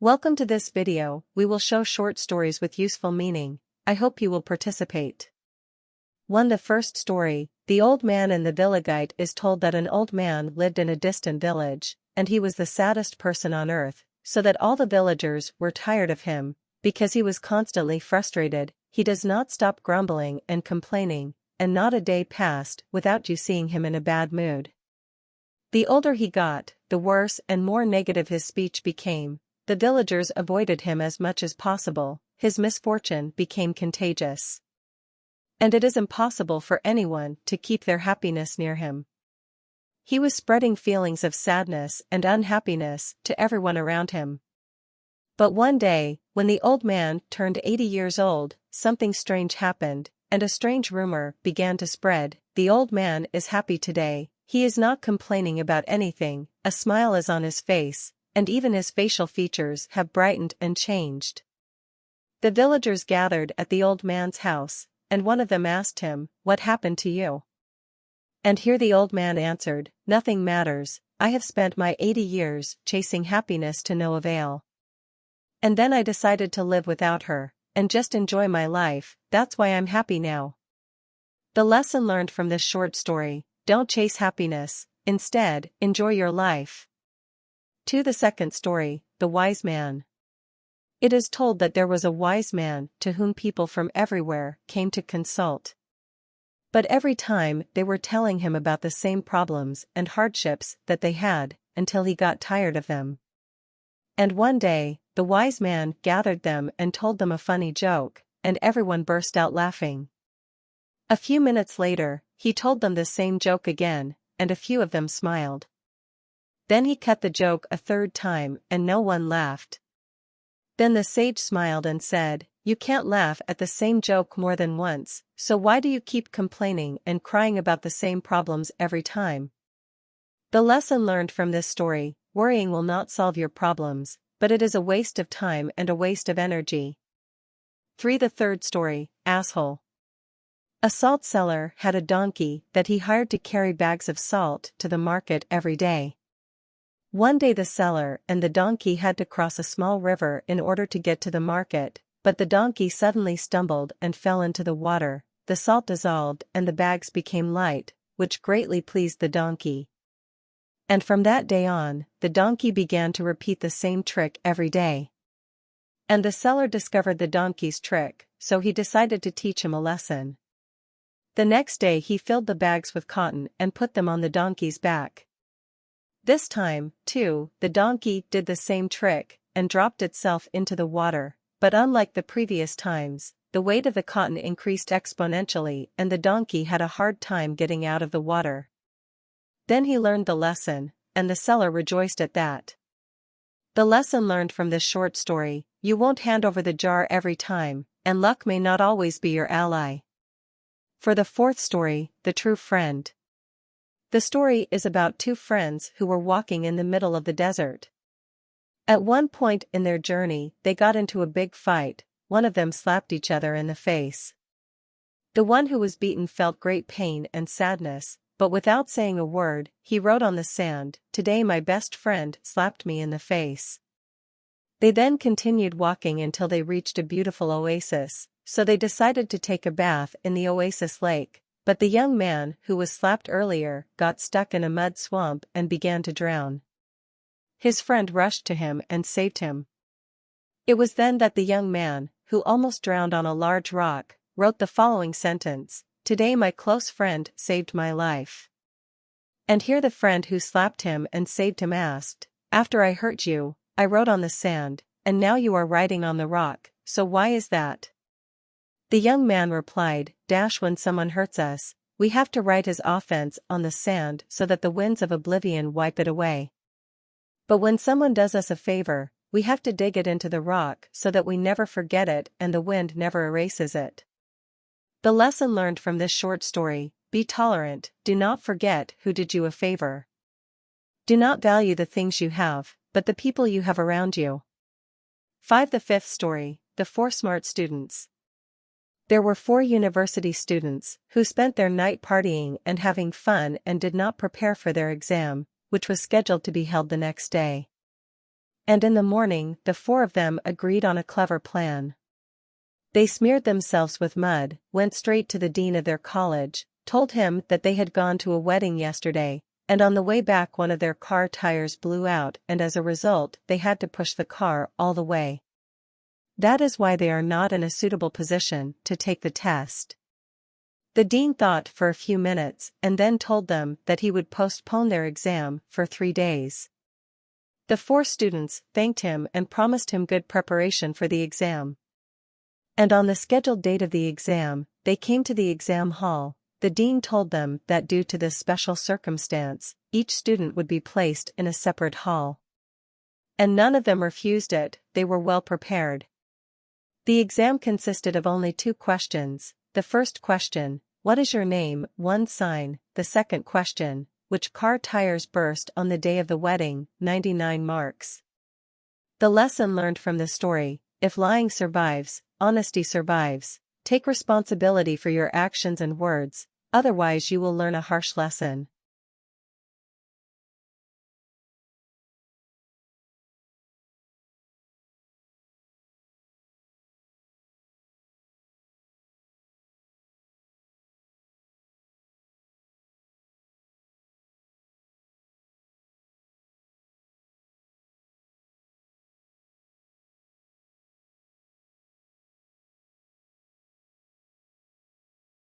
Welcome to this video. We will show short stories with useful meaning. I hope you will participate. 1. The first story, The Old Man and the Villagite is told that an old man lived in a distant village, and he was the saddest person on earth, so that all the villagers were tired of him, because he was constantly frustrated. He does not stop grumbling and complaining, and not a day passed without you seeing him in a bad mood. The older he got, the worse and more negative his speech became. The villagers avoided him as much as possible. His misfortune became contagious. And it is impossible for anyone to keep their happiness near him. He was spreading feelings of sadness and unhappiness to everyone around him. But one day, when the old man turned 80 years old, something strange happened, and a strange rumor began to spread. The old man is happy today. He is not complaining about anything. A smile is on his face, and even his facial features have brightened and changed. The villagers gathered at the old man's house, and one of them asked him, "What happened to you?" And here the old man answered, "Nothing matters. I have spent my 80 years chasing happiness to no avail. And then I decided to live without her, and just enjoy my life. That's why I'm happy now." The lesson learned from this short story: don't chase happiness, instead, enjoy your life. 2. The second story, The Wise Man. It is told that there was a wise man to whom people from everywhere came to consult. But every time they were telling him about the same problems and hardships that they had, until he got tired of them. And one day, the wise man gathered them and told them a funny joke, and everyone burst out laughing. A few minutes later, he told them the same joke again, and a few of them smiled. Then he cut the joke a third time and no one laughed. Then the sage smiled and said, "You can't laugh at the same joke more than once, so why do you keep complaining and crying about the same problems every time?" The lesson learned from this story: worrying will not solve your problems, but it is a waste of time and a waste of energy. 3. The third story, Asshole. A salt seller had a donkey that he hired to carry bags of salt to the market every day. One day the seller and the donkey had to cross a small river in order to get to the market, but the donkey suddenly stumbled and fell into the water. The salt dissolved and the bags became light, which greatly pleased the donkey. And from that day on, the donkey began to repeat the same trick every day. And the seller discovered the donkey's trick, so he decided to teach him a lesson. The next day he filled the bags with cotton and put them on the donkey's back. This time, too, the donkey did the same trick, and dropped itself into the water, but unlike the previous times, the weight of the cotton increased exponentially and the donkey had a hard time getting out of the water. Then he learned the lesson, and the seller rejoiced at that. The lesson learned from this short story: you won't hand over the jar every time, and luck may not always be your ally. For the fourth story, The True Friend. The story is about two friends who were walking in the middle of the desert. At one point in their journey, they got into a big fight. One of them slapped each other in the face. The one who was beaten felt great pain and sadness, but without saying a word, he wrote on the sand, "Today my best friend slapped me in the face." They then continued walking until they reached a beautiful oasis, so they decided to take a bath in the oasis lake. But the young man who was slapped earlier got stuck in a mud swamp and began to drown. His friend rushed to him and saved him. It was then that the young man, who almost drowned on a large rock, wrote the following sentence: "Today my close friend saved my life." And here the friend who slapped him and saved him asked, "After I hurt you, I wrote on the sand, and now you are writing on the rock, so why is that?" The young man replied, "When someone hurts us, we have to write his offense on the sand so that the winds of oblivion wipe it away. But when someone does us a favor, we have to dig it into the rock so that we never forget it and the wind never erases it." The lesson learned from this short story: be tolerant, do not forget who did you a favor. Do not value the things you have, but the people you have around you. 5. The fifth story, The Four Smart Students. There were 4 university students who spent their night partying and having fun and did not prepare for their exam, which was scheduled to be held the next day. And in the morning, the four of them agreed on a clever plan. They smeared themselves with mud, went straight to the dean of their college, told him that they had gone to a wedding yesterday, and on the way back one of their car tires blew out, and as a result they had to push the car all the way. That is why they are not in a suitable position to take the test. The dean thought for a few minutes and then told them that he would postpone their exam for 3 days. The 4 students thanked him and promised him good preparation for the exam. And on the scheduled date of the exam, they came to the exam hall. The dean told them that due to this special circumstance, each student would be placed in a separate hall. And none of them refused it, they were well prepared. The exam consisted of only 2 questions. The first question, what is your name? 1 sign. The second question, which car tires burst on the day of the wedding? 99 marks. The lesson learned from this story: if lying survives, honesty survives. Take responsibility for your actions and words, otherwise you will learn a harsh lesson.